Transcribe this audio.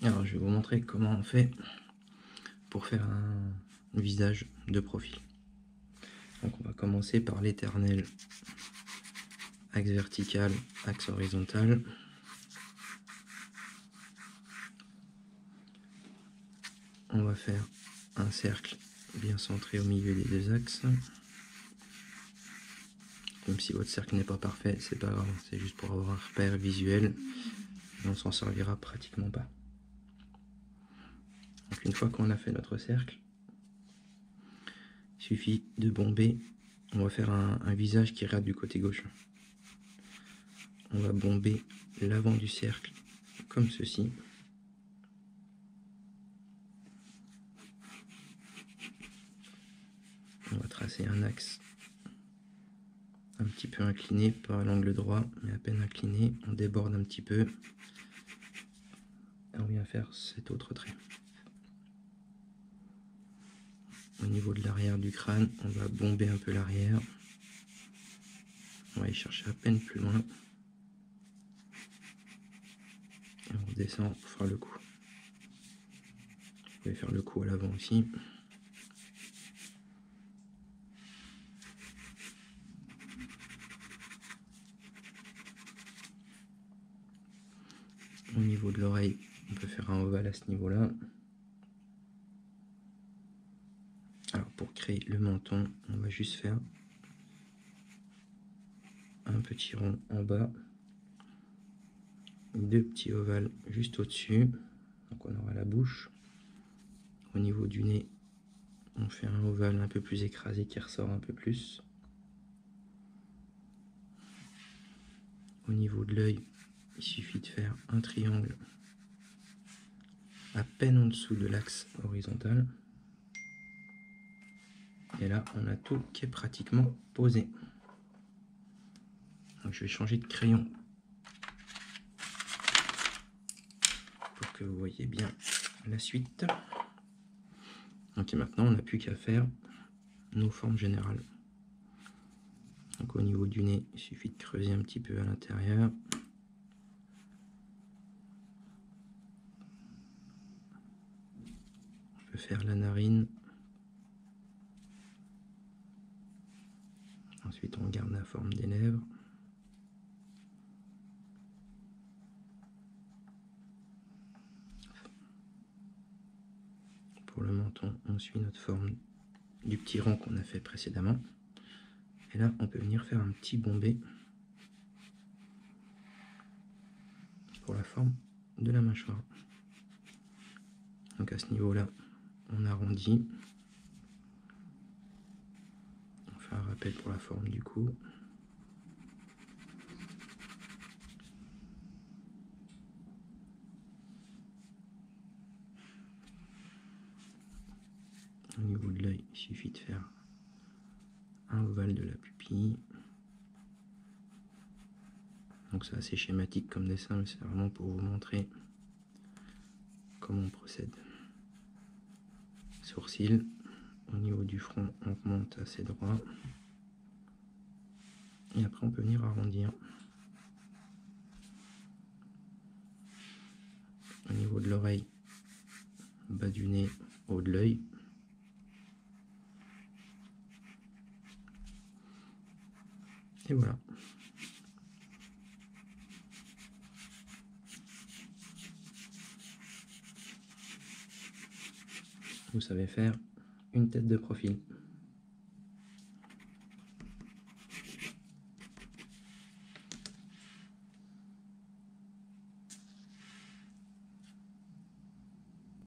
Alors je vais vous montrer comment on fait pour faire un visage de profil. Donc on va commencer par l'éternel axe vertical, axe horizontal. On va faire un cercle bien centré au milieu des deux axes. Même si votre cercle n'est pas parfait, c'est pas grave, c'est juste pour avoir un repère visuel. On s'en servira pratiquement pas. Donc une fois qu'on a fait notre cercle, il suffit de bomber. On va faire un visage qui regarde du côté gauche. On va bomber l'avant du cercle comme ceci. On va tracer un axe un petit peu incliné, pas à l'angle droit, mais à peine incliné. On déborde un petit peu. Et on vient faire cet autre trait. Au niveau de l'arrière du crâne, on va bomber un peu l'arrière. On va aller chercher à peine plus loin. Et on redescend pour faire le coup. Vous pouvez faire le coup à l'avant aussi. Au niveau de l'oreille, on peut faire un ovale à ce niveau-là. Alors pour créer le menton, on va juste faire un petit rond en bas, deux petits ovales juste au-dessus. Donc on aura la bouche. Au niveau du nez, on fait un ovale un peu plus écrasé qui ressort un peu plus. Au niveau de l'œil, il suffit de faire un triangle à peine en dessous de l'axe horizontal. Et là, on a tout qui est pratiquement posé. Donc je vais changer de crayon pour que vous voyez bien la suite. Donc maintenant, on n'a plus qu'à faire nos formes générales. Donc au niveau du nez, il suffit de creuser un petit peu à l'intérieur. On peut faire la narine. Ensuite, on garde la forme des lèvres. Pour le menton, on suit notre forme du petit rond qu'on a fait précédemment. Et là, on peut venir faire un petit bombé pour la forme de la mâchoire. Donc à ce niveau-là, on arrondit. On fait un rappel pour la forme du cou. Au niveau de l'œil, il suffit de faire un ovale de la pupille. Donc c'est assez schématique comme dessin, mais c'est vraiment pour vous montrer comment on procède. Sourcils, au niveau du front, on remonte assez droit. Et après, on peut venir arrondir. Au niveau de l'oreille, bas du nez, haut de l'œil. Et voilà. Vous savez faire une tête de profil.